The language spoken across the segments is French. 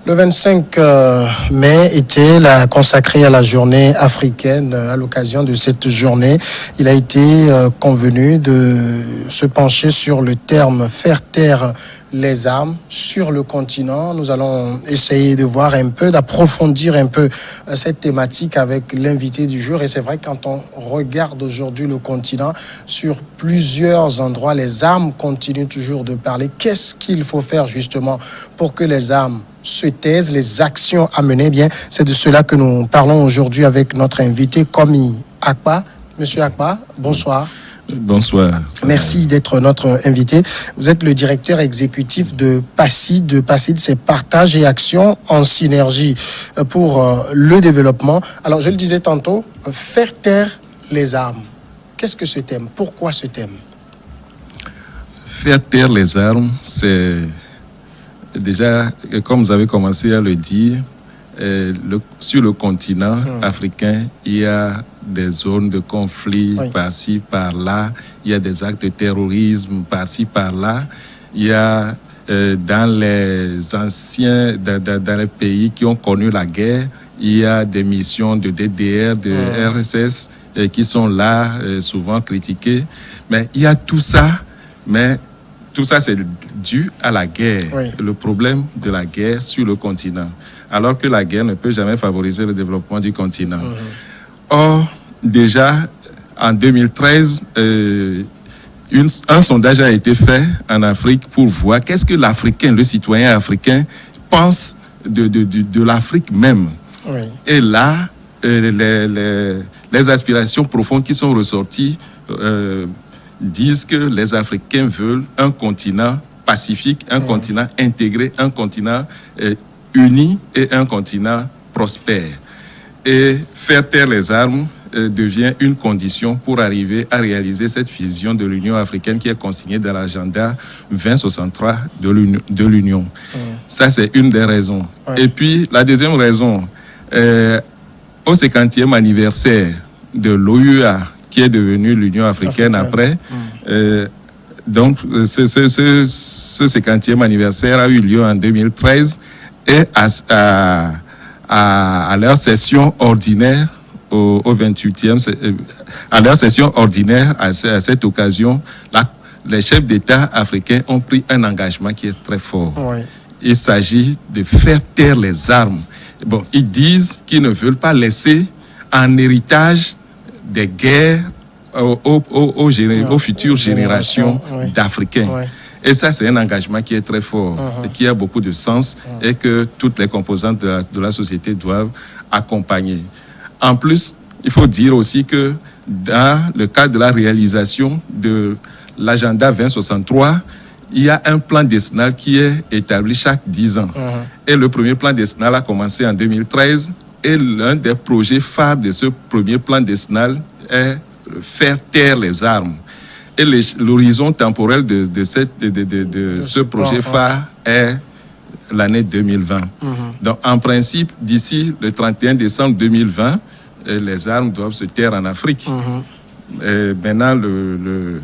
Le 25 mai était consacré à la journée africaine. À l'occasion de cette journée, il a été convenu de se pencher sur le terme « faire taire les armes » sur le continent. Nous allons essayer de voir un peu, d'approfondir un peu cette thématique avec l'invité du jour. Et c'est vrai, quand on regarde aujourd'hui le continent, sur plusieurs endroits, les armes continuent toujours de parler. Qu'est-ce qu'il faut faire justement pour que les armes se taisent, les actions à mener? Bien, c'est de cela que nous parlons aujourd'hui avec notre invité, Komi Akpa. Monsieur Akpa, bonsoir. Bonsoir. Merci d'être notre invité. Vous êtes le directeur exécutif de PACID. PACID, c'est Partage et Action en Synergie pour le développement. Alors, je le disais tantôt, faire taire les armes. Qu'est-ce que ce thème? Pourquoi ce thème? Faire taire les armes, c'est déjà, comme vous avez commencé à le dire, sur le continent africain, il y a des zones de conflit par-ci, par-là. Il y a des actes de terrorisme par-ci, par-là. Il y a dans les anciens, dans les pays qui ont connu la guerre, il y a des missions de DDR, de RSS qui sont là, souvent critiquées. Mais il y a tout ça, mais tout ça c'est dû à la guerre, le problème de la guerre sur le continent. Alors que la guerre ne peut jamais favoriser le développement du continent. Or, déjà, en 2013, un sondage a été fait en Afrique pour voir qu'est-ce que l'Africain, le citoyen africain, pense de l'Afrique même. Et là, les aspirations profondes qui sont ressorties disent que les Africains veulent un continent pacifique, un continent intégré, un continent uni et un continent prospère. Et faire taire les armes devient une condition pour arriver à réaliser cette vision de l'Union africaine qui est consignée dans l'agenda 2063 de l'Union. Ça, c'est une des raisons. Et puis, la deuxième raison, au 50e anniversaire de l'OUA, qui est devenue l'Union africaine après, donc ce 50e anniversaire a eu lieu en 2013 et à leur session ordinaire au 28e, à leur session ordinaire à cette occasion, les chefs d'État africains ont pris un engagement qui est très fort. Il s'agit de faire taire les armes. Bon, ils disent qu'ils ne veulent pas laisser en héritage des guerres aux futures générations d'Africains. Et ça, c'est un engagement qui est très fort et qui a beaucoup de sens et que toutes les composantes de la société doivent accompagner. En plus, il faut dire aussi que dans le cadre de la réalisation de l'agenda 2063, il y a un plan décennal qui est établi chaque 10 ans. Et le premier plan décennal a commencé en 2013 et l'un des projets phares de ce premier plan décennal est faire taire les armes. Et l'horizon temporel de ce projet phare est l'année 2020. Donc, en principe, d'ici le 31 décembre 2020, les armes doivent se taire en Afrique. Maintenant, le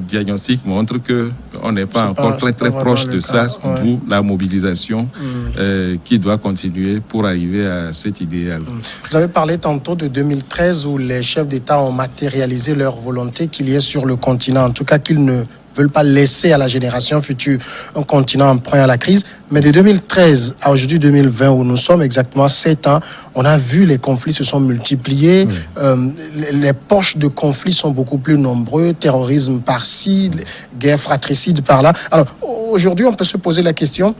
diagnostic montre qu'on n'est pas encore très proche de ça, d'où la mobilisation qui doit continuer pour arriver à cet idéal. Vous avez parlé tantôt de 2013 où les chefs d'État ont matérialisé leur volonté qu'il y ait sur le continent, en tout cas qu'ils ne veulent pas laisser à la génération future un continent emprunt à la crise. Mais de 2013 à aujourd'hui 2020, où nous sommes exactement 7 ans, on a vu les conflits se sont multipliés, les poches de conflits sont beaucoup plus nombreux, terrorisme par-ci, guerre fratricide par-là. Alors aujourd'hui, on peut se poser la question,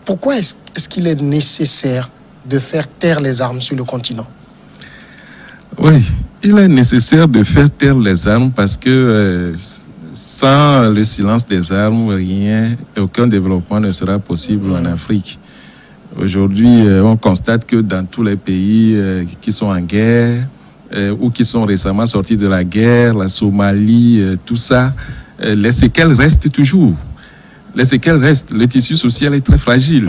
pourquoi est-ce qu'il est nécessaire de faire taire les armes sur le continent? Oui, il est nécessaire de faire taire les armes parce que sans le silence des armes, aucun développement ne sera possible en Afrique. Aujourd'hui, on constate que dans tous les pays qui sont en guerre ou qui sont récemment sortis de la guerre, la Somalie, tout ça, les séquelles restent toujours. Les séquelles restent. Le tissu social est très fragile.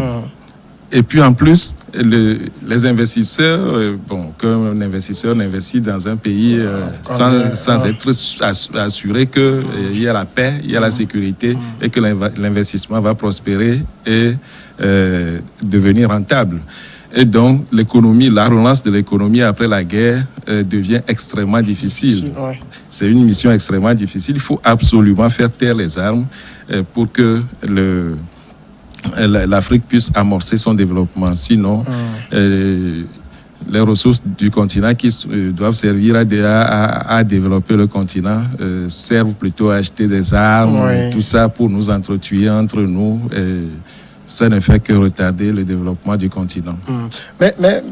Et puis en plus, les investisseurs, qu'un investisseur n'investit dans un pays sans être assuré qu'il y a la paix, il y a la sécurité et que l'investissement va prospérer et devenir rentable. Et donc, la relance de l'économie après la guerre devient extrêmement difficile. Ouais. C'est une mission extrêmement difficile. Il faut absolument faire taire les armes pour que l'Afrique puisse amorcer son développement. Sinon, les ressources du continent qui doivent servir à développer le continent servent plutôt à acheter des armes, tout ça pour nous entretuer entre nous. Ça ne fait que retarder le développement du continent. Mais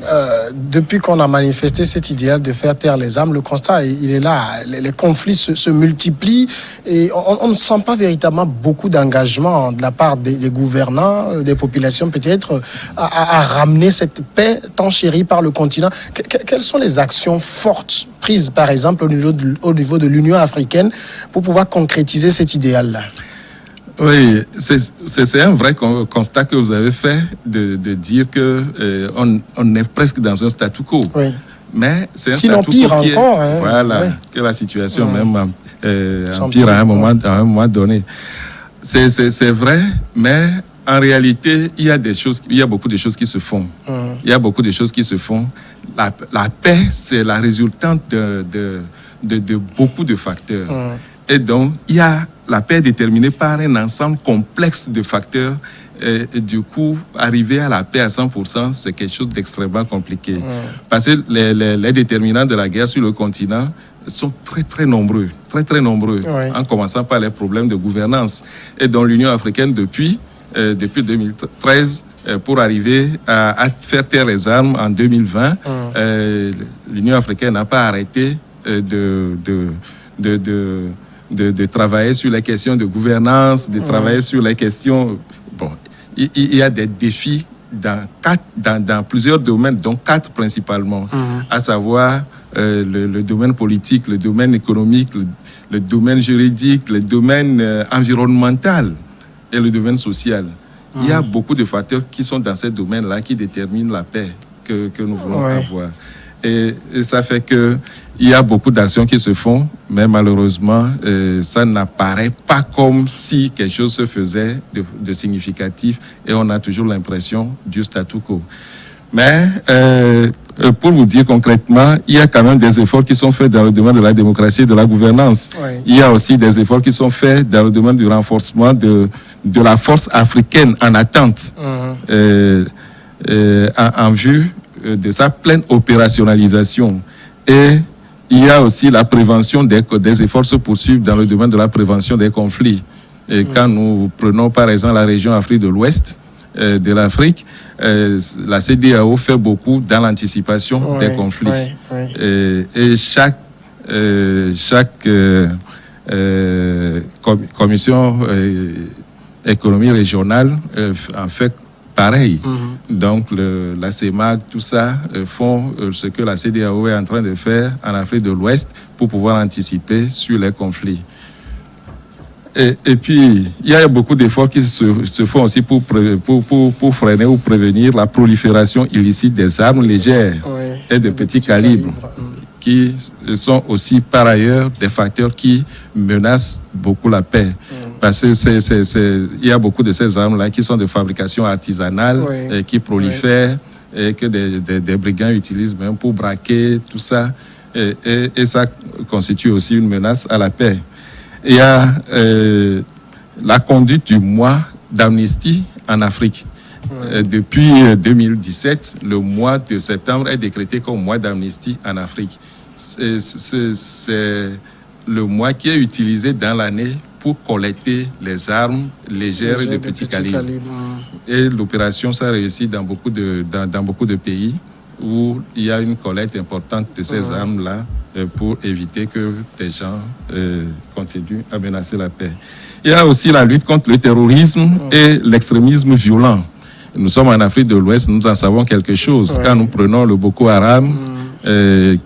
depuis qu'on a manifesté cet idéal de faire taire les armes, le constat, il est là. Les conflits se multiplient et on ne sent pas véritablement beaucoup d'engagement de la part des gouvernants, des populations peut-être, à ramener cette paix tant chérie par le continent. Quelles sont les actions fortes prises, par exemple, au niveau de l'Union africaine pour pouvoir concrétiser cet idéal-là? Oui, c'est un vrai constat que vous avez fait de dire que on est presque dans un statu quo. Oui. Mais c'est un sinon statu pire quo encore. Que la situation même empire à un moment donné. C'est vrai, mais en réalité, il y a beaucoup de choses qui se font. Il y a beaucoup de choses qui se font. La paix, c'est la résultante de beaucoup de facteurs. Et donc, la paix est déterminée par un ensemble complexe de facteurs. Et du coup, arriver à la paix à 100%, c'est quelque chose d'extrêmement compliqué. Parce que les déterminants de la guerre sur le continent sont très, très nombreux. Très, très nombreux. En commençant par les problèmes de gouvernance. Et dans l'Union africaine, depuis 2013, pour arriver à faire taire les armes en 2020, l'Union africaine n'a pas arrêté de travailler sur les questions de gouvernance, de travailler sur les questions... Bon, il y a des défis dans plusieurs domaines, dont 4 principalement, à savoir le domaine politique, le domaine économique, le domaine juridique, le domaine environnemental et le domaine social. Il y a beaucoup de facteurs qui sont dans ces domaines-là qui déterminent la paix que nous voulons avoir. Et ça fait qu'il y a beaucoup d'actions qui se font, mais malheureusement, ça n'apparaît pas comme si quelque chose se faisait de significatif et on a toujours l'impression du statu quo. Mais pour vous dire concrètement, il y a quand même des efforts qui sont faits dans le domaine de la démocratie et de la gouvernance. Il y a aussi des efforts qui sont faits dans le domaine du renforcement de la force africaine en attente en vue de sa pleine opérationnalisation. Et il y a aussi la prévention des efforts se poursuivent dans le domaine de la prévention des conflits. Et quand nous prenons par exemple la région Afrique de l'Ouest de l'Afrique, la CEDEAO fait beaucoup dans l'anticipation des conflits. Et chaque commission économie régionale en fait pareil. Donc, la CEMAC, tout ça, font ce que la CEDEAO est en train de faire en Afrique de l'Ouest pour pouvoir anticiper sur les conflits. Et puis, il y a beaucoup d'efforts qui se font aussi pour freiner ou prévenir la prolifération illicite des armes légères et de petits calibres, qui sont aussi par ailleurs des facteurs qui menacent beaucoup la paix. Parce que il y a beaucoup de ces armes-là qui sont de fabrication artisanale et qui prolifèrent et que des brigands utilisent même pour braquer, tout ça. Et ça constitue aussi une menace à la paix. Il y a la conduite du mois d'amnistie en Afrique. Depuis 2017, le mois de septembre est décrété comme mois d'amnistie en Afrique. C'est le mois qui est utilisé dans l'année pour collecter les armes légères et de petits calibres. Et l'opération s'est réussie dans beaucoup de pays où il y a une collecte importante de ces armes-là pour éviter que des gens continuent à menacer la paix. Il y a aussi la lutte contre le terrorisme et l'extrémisme violent. Nous sommes en Afrique de l'Ouest, nous en savons quelque chose. Quand nous prenons le Boko Haram,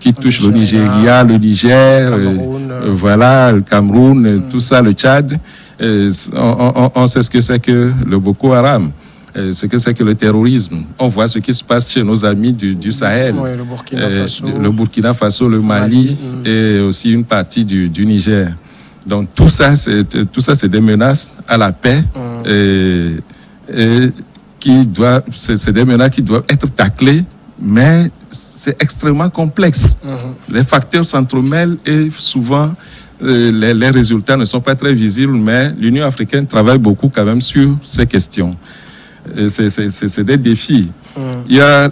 qui touche le Nigeria, le Niger, le Cameroun, tout ça, le Tchad, on sait ce que c'est que le Boko Haram. ce que c'est que le terrorisme. On voit ce qui se passe chez nos amis du Sahel, Oui, le Burkina Faso, le Mali et aussi une partie du Niger. Donc tout ça, c'est des menaces à la paix et c'est des menaces qui doivent être taclées, mais c'est extrêmement complexe. Les facteurs s'entremêlent et souvent les résultats ne sont pas très visibles, mais l'Union africaine travaille beaucoup quand même sur ces questions. C'est des défis. Il y a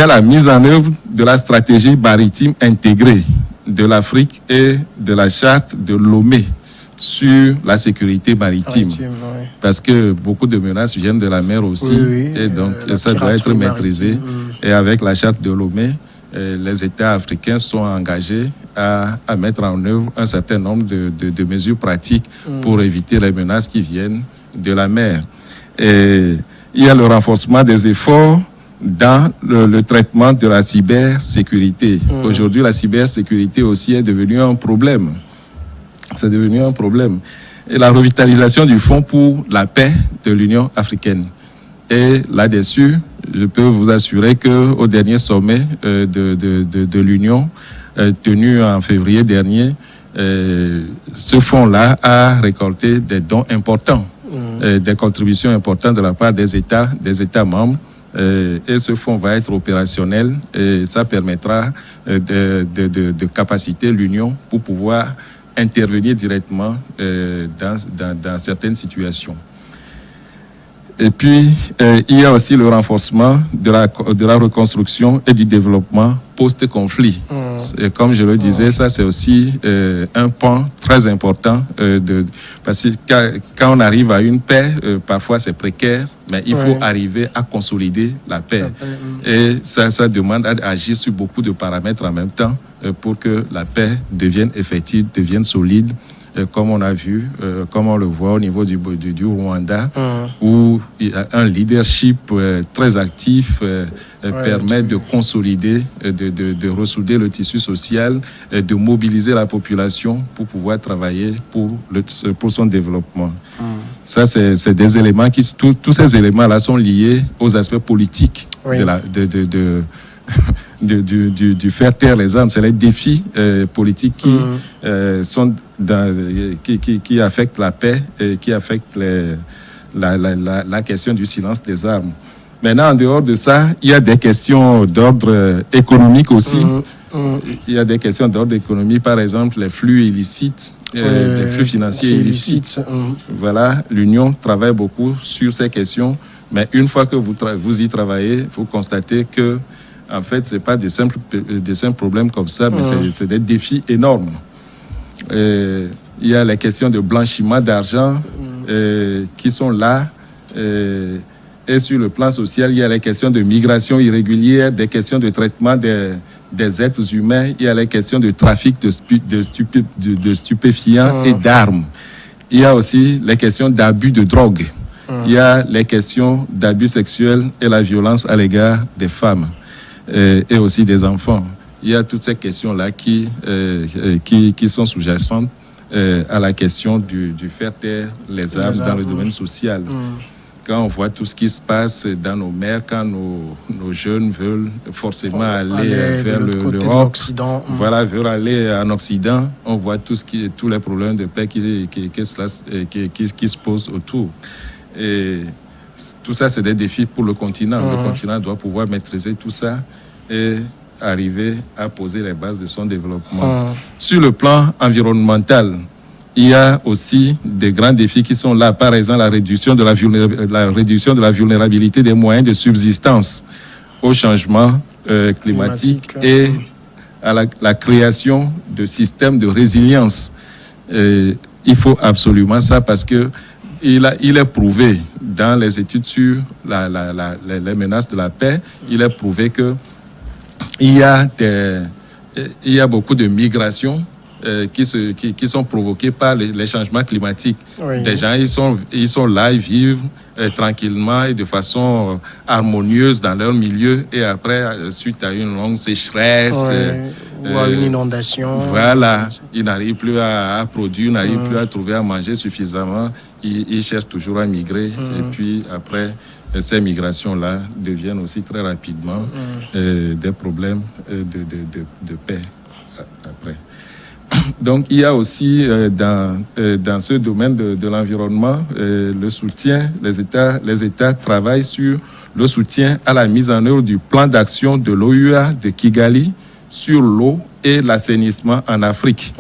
la mise en œuvre de la stratégie maritime intégrée de l'Afrique et de la charte de Lomé sur la sécurité maritime. Parce que beaucoup de menaces viennent de la mer aussi, et donc ça doit être maîtrisé. Et avec la charte de Lomé, les États africains sont engagés à mettre en œuvre un certain nombre de mesures pratiques pour éviter les menaces qui viennent de la mer. Et il y a le renforcement des efforts dans le traitement de la cybersécurité. Aujourd'hui, la cybersécurité aussi est devenue un problème. C'est devenu un problème. Et la revitalisation du Fonds pour la paix de l'Union africaine. Et là-dessus, je peux vous assurer qu'au dernier sommet de l'Union, tenu en février dernier, ce fonds-là a récolté des dons importants, des contributions importantes de la part des États membres. Et ce fonds va être opérationnel et ça permettra de capaciter l'Union pour pouvoir intervenir directement dans certaines situations. Et puis, il y a aussi le renforcement de la reconstruction et du développement post-conflit. Et comme je le disais, ça c'est aussi un pan très important. Parce que quand on arrive à une paix, parfois c'est précaire, mais il faut arriver à consolider la paix. Et ça demande à agir sur beaucoup de paramètres en même temps pour que la paix devienne effective, devienne solide. Comme on a vu, comme on le voit au niveau du Rwanda, où un leadership très actif permet de consolider, de ressouder le tissu social, de mobiliser la population pour pouvoir travailler pour son développement. Ça, c'est des éléments tous ces éléments-là sont liés aux aspects politiques du faire taire les armes. C'est les défis politiques qui affectent la paix et qui affectent la question du silence des armes. Maintenant, en dehors de ça, il y a des questions d'ordre économique aussi. Il y a des questions d'ordre économique, par exemple les flux illicites, les flux financiers illicites. Voilà, l'Union travaille beaucoup sur ces questions, mais une fois que vous y travaillez, vous constatez que en fait, ce n'est pas des simples problèmes comme ça, mais c'est des défis énormes. Il y a les questions de blanchiment d'argent qui sont là. Et sur le plan social, il y a les questions de migration irrégulière, des questions de traitement des êtres humains, il y a les questions de trafic de stupéfiants et d'armes. Il y a aussi les questions d'abus de drogue. Il y a les questions d'abus sexuels et la violence à l'égard des femmes. Et aussi des enfants. Il y a toutes ces questions-là qui sont sous-jacentes à la question du faire taire les armes dans le domaine social. Quand on voit tout ce qui se passe dans nos mers, quand nos jeunes veulent forcément aller vers l'Europe, veulent aller en Occident, on voit tous les problèmes de paix qui se posent autour. Et tout ça, c'est des défis pour le continent. Le continent doit pouvoir maîtriser tout ça et arriver à poser les bases de son développement. Sur le plan environnemental, il y a aussi des grands défis qui sont là. Par exemple, la réduction de la vulnérabilité des moyens de subsistance au changement climatique et à la création de systèmes de résilience. Il faut absolument ça parce que il est prouvé dans les études sur les menaces de la paix, il est prouvé que il y a beaucoup de migrations qui sont provoquées par les changements climatiques. Des gens, ils sont là, ils vivent tranquillement et de façon harmonieuse dans leur milieu et après, suite à une longue sécheresse ou à une inondation. Voilà, ils n'arrivent plus à produire, n'arrivent plus à trouver à manger suffisamment. Ils cherchent toujours à migrer. Et puis après, ces migrations-là deviennent aussi très rapidement des problèmes de paix après. Donc, il y a aussi dans ce domaine de l'environnement le soutien. Les États travaillent sur le soutien à la mise en œuvre du plan d'action de l'OUA de Kigali sur l'eau et l'assainissement en Afrique.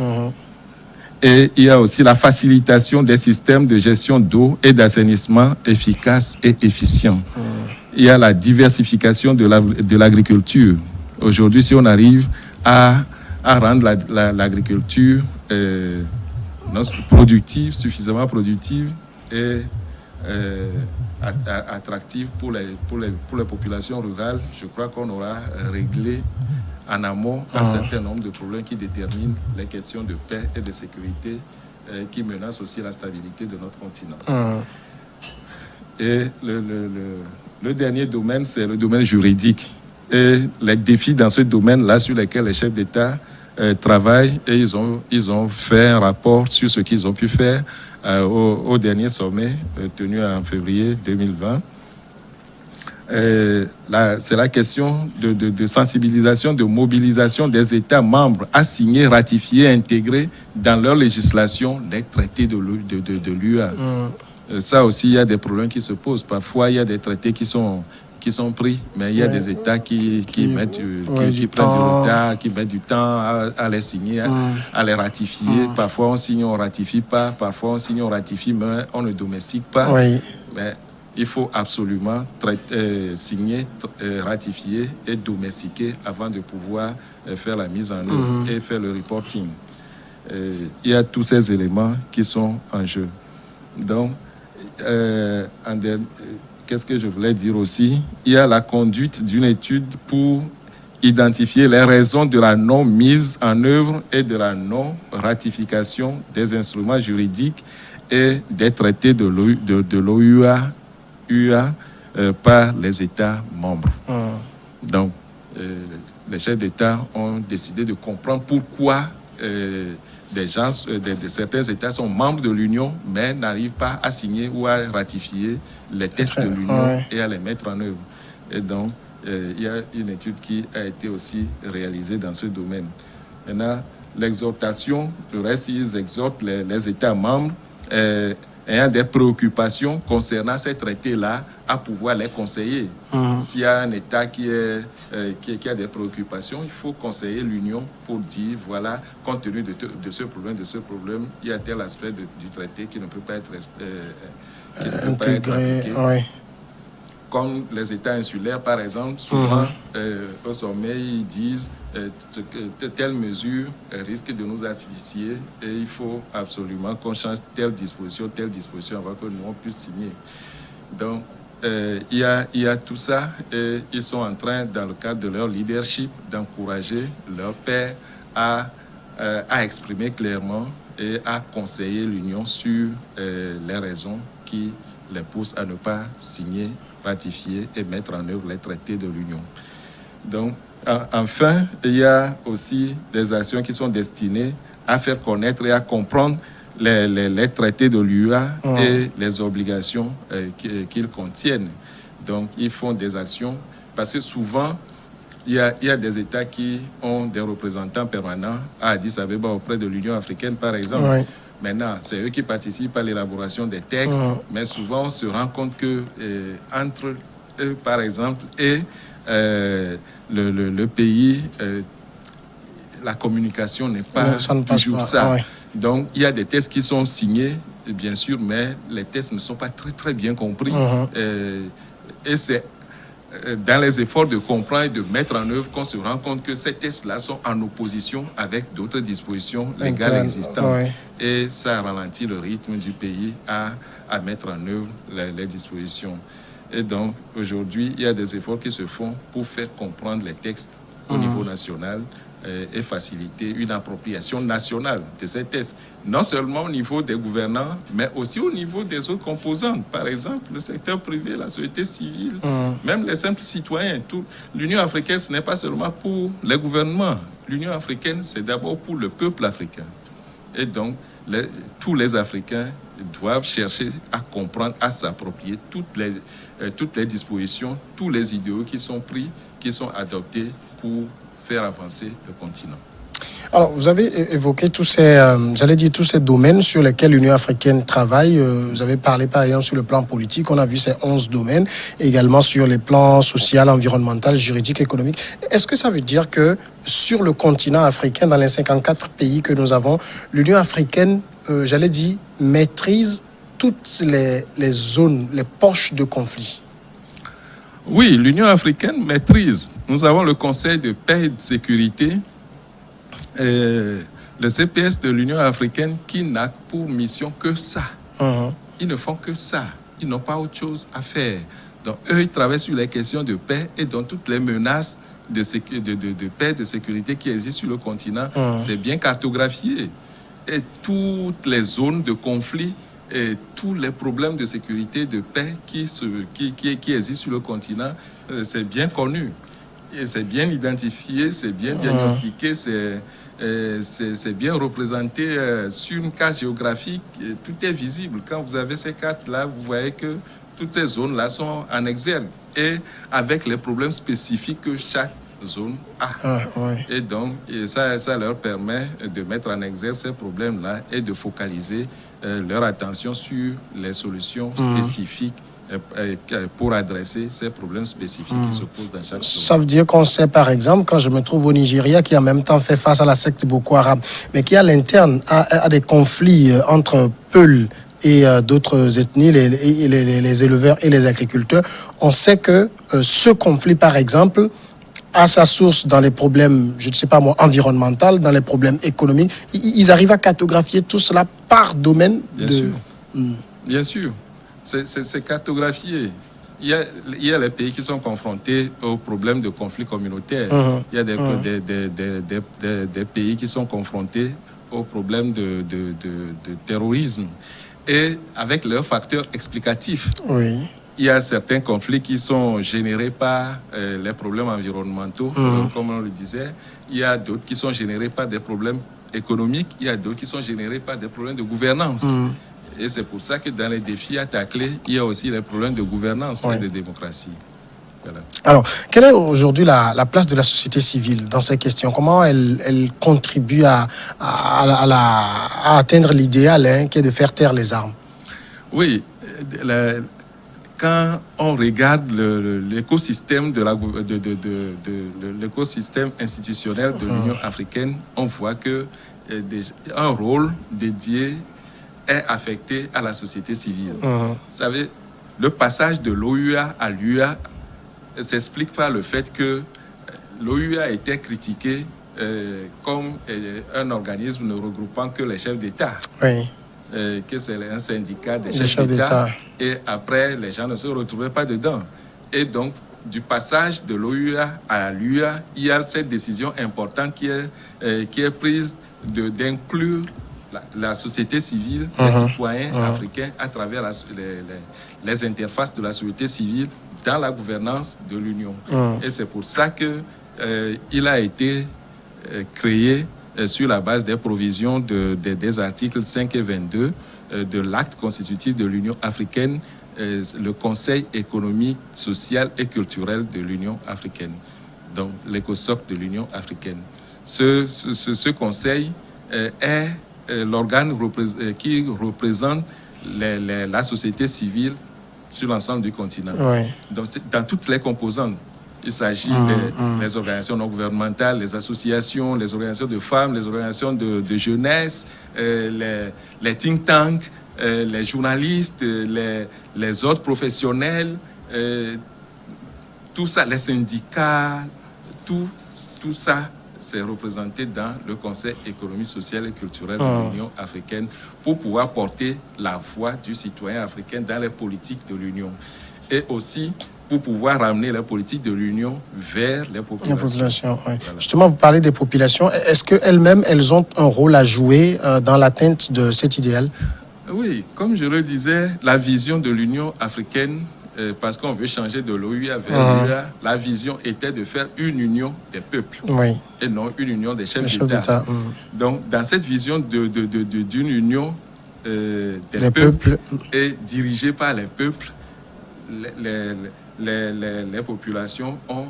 Et il y a aussi la facilitation des systèmes de gestion d'eau et d'assainissement efficaces et efficients. Il y a la diversification de l'agriculture. Aujourd'hui, si on arrive à rendre l'agriculture productive, suffisamment productive et attractive pour les populations rurales, je crois qu'on aura réglé en amont un certain nombre de problèmes qui déterminent les questions de paix et de sécurité qui menacent aussi la stabilité de notre continent. Et le dernier domaine, c'est le domaine juridique. Et les défis dans ce domaine-là sur lesquels les chefs d'État travaillent, et ils ont fait un rapport sur ce qu'ils ont pu faire au dernier sommet tenu en février 2020. C'est la question de sensibilisation, de mobilisation des États membres à signer, ratifier, intégrer dans leur législation les traités de l'UA. Ça aussi, il y a des problèmes qui se posent. Parfois, il y a des traités qui sont pris, mais il y a des États qui prennent du retard, qui mettent du temps à les signer, à les ratifier. Parfois, on signe, on ne ratifie pas. Parfois, on signe, on ratifie, mais on ne domestique pas. Mais il faut absolument signer, ratifier et domestiquer avant de pouvoir faire la mise en œuvre et faire le reporting. Il y a tous ces éléments qui sont en jeu. Donc, qu'est-ce que je voulais dire aussi? Il y a la conduite d'une étude pour identifier les raisons de la non-mise en œuvre et de la non-ratification des instruments juridiques et des traités de l'OUA par les États membres. Donc, les chefs d'État ont décidé de comprendre pourquoi certains États sont membres de l'Union, mais n'arrivent pas à signer ou à ratifier les textes de l'Union et à les mettre en œuvre. Et donc, il y a une étude qui a été aussi réalisée dans ce domaine. Maintenant, l'exhortation, le reste, ils exhortent les États membres ayant des préoccupations concernant ces traités-là à pouvoir les conseiller. S'il y a un État qui a des préoccupations, il faut conseiller l'Union pour dire, voilà, compte tenu de ce problème, il y a tel aspect du traité qui ne peut pas être intégré. Comme les États insulaires, par exemple, souvent, au sommet, ils disent telle mesure risque de nous asphyxier et il faut absolument qu'on change telle disposition avant que nous on puisse signer. Donc, il y a tout ça et ils sont en train, dans le cadre de leur leadership, d'encourager leurs pairs à exprimer clairement et à conseiller l'Union sur les raisons qui les poussent à ne pas signer, ratifier et mettre en œuvre les traités de l'Union. Donc, enfin, il y a aussi des actions qui sont destinées à faire connaître et à comprendre les traités de l'UA et les obligations qu'ils contiennent. Donc, ils font des actions parce que souvent, il y a des États qui ont des représentants permanents à Addis Abeba auprès de l'Union africaine, par exemple. Maintenant, c'est eux qui participent à l'élaboration des textes, mais souvent, on se rend compte que entre eux, par exemple, et le pays, la communication n'est pas toujours ça. Donc, il y a des textes qui sont signés, bien sûr, mais les textes ne sont pas très, très bien compris. Et c'est dans les efforts de comprendre et de mettre en œuvre qu'on se rend compte que ces textes-là sont en opposition avec d'autres dispositions légales existantes. Et ça ralentit le rythme du pays à mettre en œuvre les dispositions. Et donc, aujourd'hui, il y a des efforts qui se font pour faire comprendre les textes au niveau national et faciliter une appropriation nationale de ces textes, non seulement au niveau des gouvernants, mais aussi au niveau des autres composantes, par exemple le secteur privé, la société civile, même les simples citoyens. L'Union africaine, ce n'est pas seulement pour les gouvernements. L'Union africaine, c'est d'abord pour le peuple africain. Et donc, tous les Africains doivent chercher à comprendre, à s'approprier toutes les dispositions, tous les idéaux qui sont pris, qui sont adoptés pour faire avancer le continent. Alors, vous avez évoqué tous ces domaines sur lesquels l'Union africaine travaille. Vous avez parlé, par exemple, sur le plan politique. On a vu ces 11 domaines, également sur les plans social, environnemental, juridique, économique. Est-ce que ça veut dire que sur le continent africain, dans les 54 pays que nous avons, l'Union africaine, maîtrise toutes les zones, les poches de conflit? Oui, l'Union africaine maîtrise. Nous avons le Conseil de paix et de sécurité, le CPS de l'Union africaine qui n'a pour mission que ça. Ils ne font que ça. Ils n'ont pas autre chose à faire. Donc, eux, ils travaillent sur les questions de paix et dans toutes les menaces de paix, de sécurité qui existent sur le continent. C'est bien cartographié. Et toutes les zones de conflit et tous les problèmes de sécurité, de paix qui existent sur le continent, c'est bien connu. Et c'est bien identifié, c'est bien diagnostiqué, c'est bien représenté sur une carte géographique. Tout est visible. Quand vous avez ces cartes-là, vous voyez que toutes ces zones-là sont en exergue et avec les problèmes spécifiques que chaque zone a. Et donc, ça leur permet de mettre en exergue ces problèmes-là et de focaliser leur attention sur les solutions spécifiques pour adresser ces problèmes spécifiques qui se posent dans chaque zone. Ça veut dire qu'on sait, par exemple, quand je me trouve au Nigeria, qui en même temps fait face à la secte Boko Haram, mais qui à l'interne a des conflits entre Peuls et d'autres ethnies, les éleveurs et les agriculteurs, on sait que ce conflit, par exemple, a sa source dans les problèmes, je ne sais pas moi, environnementaux, dans les problèmes économiques. Ils arrivent à cartographier tout cela par domaine. Bien sûr. C'est cartographié. Il y a les pays qui sont confrontés aux problèmes de conflits communautaires. Il y a des pays qui sont confrontés aux problèmes de terrorisme. Et avec leurs facteurs explicatifs. Il y a certains conflits qui sont générés par les problèmes environnementaux, comme on le disait. Il y a d'autres qui sont générés par des problèmes économiques. Il y a d'autres qui sont générés par des problèmes de gouvernance. Et c'est pour ça que dans les défis à tacler, il y a aussi les problèmes de gouvernance et de démocratie. Voilà. Alors, quelle est aujourd'hui la place de la société civile dans ces questions? Comment elle contribue à atteindre l'idéal qui est de faire taire les armes? Oui, quand on regarde l'écosystème l'écosystème institutionnel de l'Union africaine, on voit que un rôle dédié est affecté à la société civile. Vous savez, le passage de l'OUA à l'UA s'explique par le fait que l'OUA était critiqué comme un organisme ne regroupant que les chefs d'État. Que c'est un syndicat des chefs d'État. Et après, les gens ne se retrouvaient pas dedans. Et donc, du passage de l'OUA à l'UA, il y a cette décision importante qui est prise d'inclure la société civile, les citoyens africains à travers les interfaces de la société civile dans la gouvernance de l'Union. Et c'est pour ça qu'il a été créé sur la base des provisions des articles 5 et 22 de l'acte constitutif de l'Union africaine, le Conseil économique, social et culturel de l'Union africaine, donc l'ECOSOC de l'Union africaine. Ce conseil est l'organe qui représente la société civile sur l'ensemble du continent. Donc, dans toutes les composantes. Il s'agit des organisations non gouvernementales, les associations, les organisations de femmes, les organisations de jeunesse, les think tanks, les journalistes, les autres professionnels, tout ça, les syndicats, tout ça, c'est représenté dans le Conseil économique, social et culturel de l'Union africaine pour pouvoir porter la voix du citoyen africain dans les politiques de l'Union. Et aussi, pour pouvoir ramener la politique de l'Union vers les populations. Les populations, oui. Voilà. Justement, vous parlez des populations. Est-ce qu'elles-mêmes, elles ont un rôle à jouer dans l'atteinte de cet idéal? Oui, comme je le disais, la vision de l'Union africaine, parce qu'on veut changer de l'OUA vers l'UA, la vision était de faire une union des peuples et non une union des chefs d'État. Donc, dans cette vision d'une union des peuples et dirigée par les peuples, les populations ont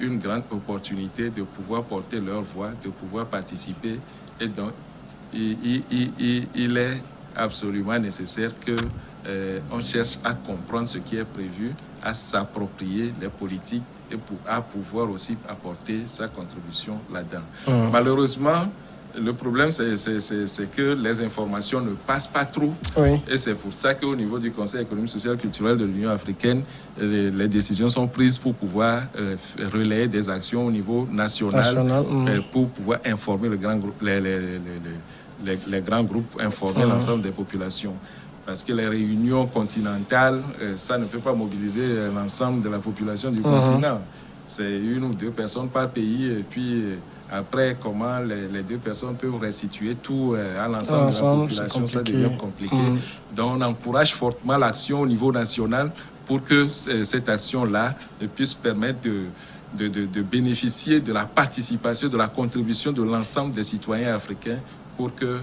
une grande opportunité de pouvoir porter leur voix, de pouvoir participer. Et donc, il est absolument nécessaire que on cherche à comprendre ce qui est prévu, à s'approprier les politiques et à pouvoir aussi apporter sa contribution là-dedans. Malheureusement, le problème, c'est que les informations ne passent pas trop. Et c'est pour ça qu'au niveau du Conseil économique, social et culturel de l'Union africaine, les décisions sont prises pour pouvoir relayer des actions au niveau national. Pour pouvoir informer le grand groupe, les grands groupes, informer l'ensemble des populations. Parce que les réunions continentales, ça ne peut pas mobiliser l'ensemble de la population du continent. C'est 1 ou 2 personnes par pays. Et puis, après, comment les 2 personnes peuvent restituer tout à l'ensemble de la population, ça devient compliqué. Donc, on encourage fortement l'action au niveau national pour que cette action-là puisse permettre de bénéficier de la participation, de la contribution de l'ensemble des citoyens africains pour que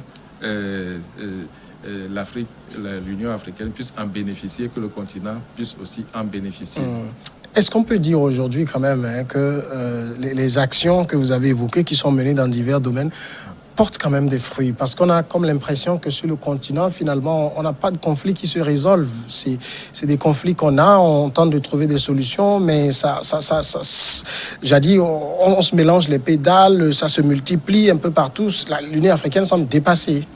l'Union africaine puisse en bénéficier, que le continent puisse aussi en bénéficier. Est-ce qu'on peut dire aujourd'hui quand même que les actions que vous avez évoquées, qui sont menées dans divers domaines, portent quand même des fruits? Parce qu'on a comme l'impression que sur le continent, finalement, on n'a pas de conflits qui se résolvent. C'est des conflits qu'on a, on tente de trouver des solutions, mais j'ai dit, on se mélange les pédales, ça se multiplie un peu partout. L'Union africaine semble dépassée.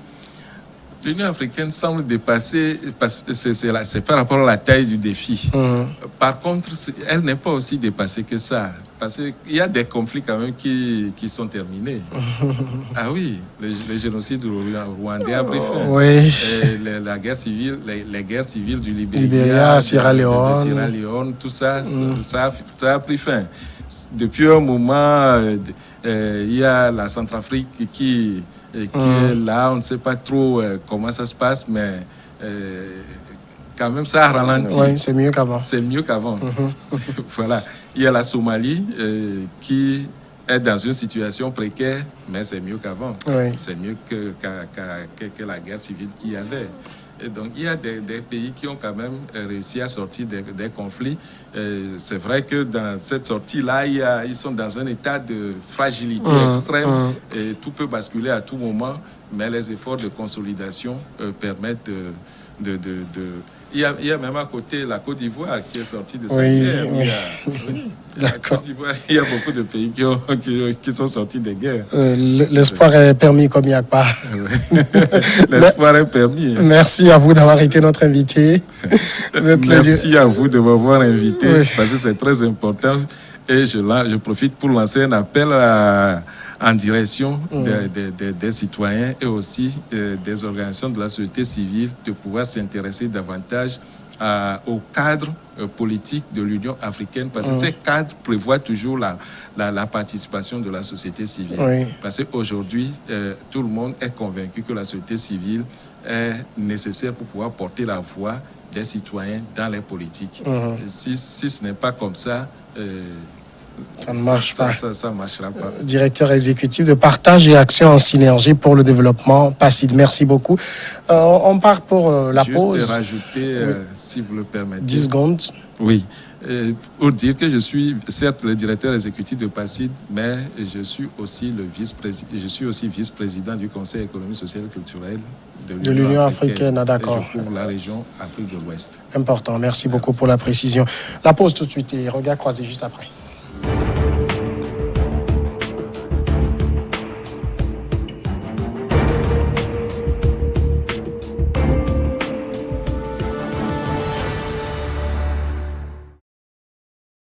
L'Union africaine semble dépasser, c'est par rapport à la taille du défi. Par contre, elle n'est pas aussi dépassée que ça. Parce qu'il y a des conflits quand même qui sont terminés. Ah oui, le génocide rwandais a pris fin. La guerre civile, les guerres civiles du Libéria, Sierra Leone, tout ça, ça a pris fin. Depuis un moment, il y a la Centrafrique qui est là, on ne sait pas trop comment ça se passe, mais quand même ça a ralenti. Oui, c'est mieux qu'avant. C'est mieux qu'avant. Voilà. Il y a la Somalie qui est dans une situation précaire, mais c'est mieux qu'avant. C'est mieux que la guerre civile qu'il y avait. Et donc, il y a des pays qui ont quand même réussi à sortir des conflits. C'est vrai que dans cette sortie-là, ils sont dans un état de fragilité extrême et tout peut basculer à tout moment, mais les efforts de consolidation permettent Il y a même à côté la Côte d'Ivoire qui est sortie de cette guerre. Il y a beaucoup de pays qui sont sortis des guerres. L'espoir est permis comme il n'y a pas. L'espoir est permis. Merci à vous d'avoir été notre invité. Merci à vous de m'avoir invité parce que c'est très important. Et je profite pour lancer un appel en direction des citoyens et aussi des organisations de la société civile de pouvoir s'intéresser davantage au cadre politique de l'Union africaine, parce que ces cadres prévoient toujours la participation de la société civile. Parce qu'aujourd'hui, tout le monde est convaincu que la société civile est nécessaire pour pouvoir porter la voix des citoyens dans les politiques. Si ce n'est pas comme ça, ça ne marche pas. Ça marchera pas. Directeur exécutif de partage et action en synergie pour le développement, PACID. Merci beaucoup. On part pour la pause. Juste rajouter, si vous le permettez. 10 secondes. Oui. Pour dire que je suis certes le directeur exécutif de PACID, mais je suis aussi vice-président du Conseil économique, social et culturel de l'Union africaine. D'accord. Je couvre la région Afrique de l'Ouest. Important. Merci beaucoup pour la précision. La pause tout de suite et regard croisé juste après.